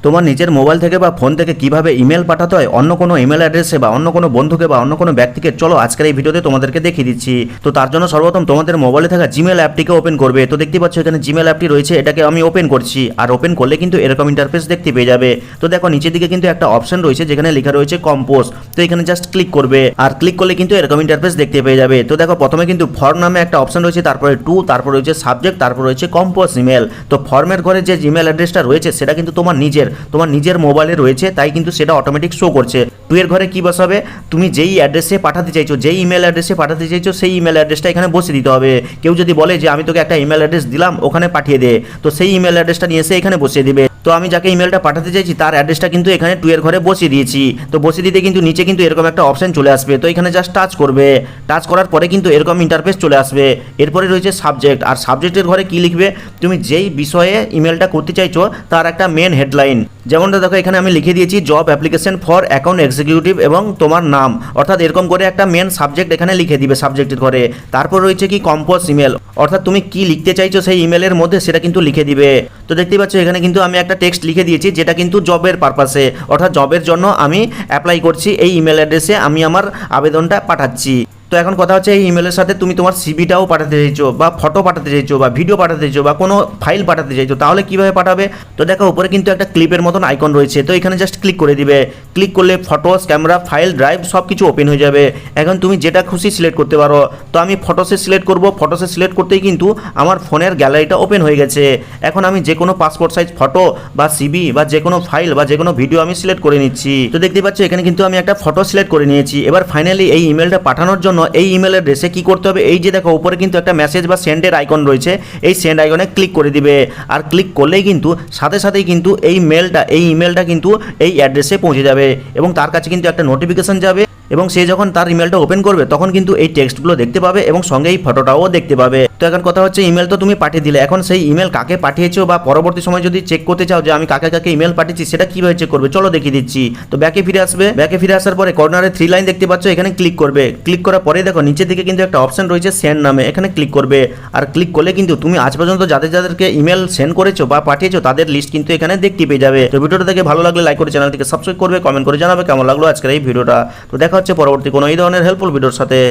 তোমার নিজের মোবাইল থেকে বা ফোন থেকে কিভাবে ইমেল পাঠাতে হয় অন্য কোনো ইমেল অ্যাড্রেসে বা অন্য কোনো বন্ধুকে বা অন্য কোনো ব্যক্তিকে, চলো আজকের এই ভিডিওতে তোমাদেরকে দেখিয়ে দিচ্ছি। তো তার জন্য সর্বপ্রথম তোমাদের মোবাইলে থাকা জিমেল অ্যাপটিকে ওপেন করবে। তো দেখতে পাচ্ছ এখানে জিমেল অ্যাপটি রয়েছে, এটাকে আমি ওপেন করছি। আর ওপেন করলে কিন্তু এরকম ইন্টারফেস দেখতে পেয়ে যাবে। তো দেখো নিচের দিকে কিন্তু একটা অপশন রয়েছে যেখানে লেখা রয়েছে কম্পোজ। তো এখানে জাস্ট ক্লিক করবে, আর ক্লিক করলে কিন্তু এরকম ইন্টারফেস দেখতে পেয়ে যাবে। তো দেখো প্রথমে কিন্তু ফর্ম নামে একটা অপশন রয়েছে, তারপরে টু, তারপর রয়েছে সাবজেক্ট, তারপর রয়েছে কম্পোজ ইমেল। তো ফর্মের ঘরে যে জিমেল অ্যাড্রেসটা রয়েছে সেটা কিন্তু তোমার নিজের মোবাইলে রয়েছে, তাই কিন্তু সেটা অটোমেটিক শো করছে। টু এর ঘরে কি বসাবে, তুমি যেই অ্যাড্রেসে পাঠাতে চাইছো, যেই ইমেল অ্যাড্রেসে পাঠাতে চাইছো সেই ইমেল অ্যাড্রেসটা এখানে বসিয়ে দিতে হবে। কেউ যদি বলে যে আমি তোকে একটা ইমেল অ্যাড্রেস দিলাম ওখানে পাঠিয়ে দে, তো সেই ইমেল অ্যাড্রেসটা নিয়ে এসে এখানে বসিয়ে দিবে। তো আমি যাকে ইমেলটা পাঠাতে চাইছি তার অ্যাড্রেসটা কিন্তু এখানে টু এর ঘরে বসিয়ে দিয়েছি। তো বসিয়ে দিতে কিন্তু নিচে কিন্তু এরকম একটা অপশন চলে আসবে। তো এখানে জাস্ট টাচ করবে, টাচ করার পরে কিন্তু এরকম ইন্টারফেস চলে আসবে। এরপরে রয়েছে সাবজেক্ট, আর সাবজেক্টের ঘরে কি লিখবে, তুমি যেই বিষয়ে ইমেলটা করতে চাইছো তার একটা মেন হেডলাইন। যেমনটা দেখো এখানে আমি লিখে দিয়েছি job application for account executive এবং তোমার নাম, অর্থাৎ এরকম করে একটা মেন সাবজেক্ট এখানে লিখে দিবে সাবজেক্টের ঘরে। তারপর রয়েছে কি কম্পোজ ইমেল, অর্থাৎ তুমি কি লিখতে চাইছো সেই ইমেলের মধ্যে সেটা কিন্তু লিখে দিবে। তো দেখতে পাচ্ছ এখানে কিন্তু আমি একটা টেক্সট লিখে দিয়েছি যেটা কিন্তু জবের পারপাসে, অর্থাৎ জবের জন্য আমি অ্যাপ্লাই করছি, এই ইমেল অ্যাড্রেসে আমি আমার আবেদনটা পাঠাচ্ছি। তো এখন কথা হচ্ছে এই ইমেলের সাথে তুমি তোমার সিভিটাও পাঠাতে চাইছো, বা ফটো পাঠাতে চাইছো, বা ভিডিও পাঠাতে চাইছো, বা কোনো ফাইল পাঠাতে চাইছো, তাহলে কিভাবে পাঠাবে। তো দেখো উপরে কিন্তু একটা ক্লিপের মতন আইকন রয়েছে, তো এখানে জাস্ট ক্লিক করে দিবে। ক্লিক করলে ফটোস, ক্যামেরা, ফাইল, ড্রাইভ সব কিছু ওপেন হয়ে যাবে। এখন তুমি যেটা খুশি সিলেক্ট করতে পারো। তো আমি ফটোসে সিলেক্ট করব, ফটোসে সিলেক্ট করতেই কিন্তু আমার ফোনের গ্যালারিটা ওপেন হয়ে গেছে। এখন আমি যে কোনো পাসপোর্ট সাইজ ফটো বা সিভি বা যে কোনো ফাইল বা যে কোনো ভিডিও আমি সিলেক্ট করে নিচ্ছি। তো দেখতে পাচ্ছ এখানে কিন্তু আমি একটা ফটো সিলেক্ট করে নিয়েছি। এবার ফাইনালি এই ইমেলটা পাঠানোর জন্য এই ইমেল অ্যাড্রেসে কি করতে হবে, এই যে দেখো উপরে কিন্তু একটা মেসেজ বা সেন্ডের আইকন রয়েছে, এই সেন্ড আইকনে ক্লিক করে দিবে। আর ক্লিক করলেই কিন্তু সাথে সাথেই কিন্তু এই ইমেলটা কিন্তু এই অ্যাড্রেসে পৌঁছে যাবে এবং তার কাছে কিন্তু একটা নোটিফিকেশন যাবে, এবং সে যখন তার ইমেলটা ওপেন করবে তখন কিন্তু এই টেক্সটগুলো দেখতে পাবে এবং সঙ্গে এই ফটোটাও দেখতে পাবে। তো এখন কথা হচ্ছে ইমেল তো তুমি পাঠিয়ে দিলে, এখন সেই ইমেল কাকে পাঠিয়েছো বা পরবর্তী সময় যদি চেক করতে চাও যে আমি কাকে কাকে ইমেল পাঠিয়েছি সেটা কীভাবে চেক করবে, চলো দেখিয়ে দিচ্ছি। তো ব্যাকে ফিরে আসবে, ব্যাকে ফিরে আসার পরে কর্নারে 3 লাইন দেখতে পাচ্ছ, এখানে ক্লিক করবে। ক্লিক করার পরে দেখো নিচের দিকে কিন্তু একটা অপশন রয়েছে সেন্ড নামে, এখানে ক্লিক করবে। আর ক্লিক করলে কিন্তু তুমি আজ পর্যন্ত যাদেরকে ইমেল সেন্ড করেছো বা পাঠিয়েছো তাদের লিস্ট কিন্তু এখানে দেখতে পেয়ে যাবে। তো ভিডিওটা দেখে ভালো লাগলে লাইক করে চ্যানেলটিকে সাবস্ক্রাইব করবে, কমেন্ট করে জানাবে কেমন লাগলো আজকের এই ভিডিওটা। তো দেখা হচ্ছে পরবর্তী কোনো এই ধরনের হেল্পফুল ভিডিওর সাথে।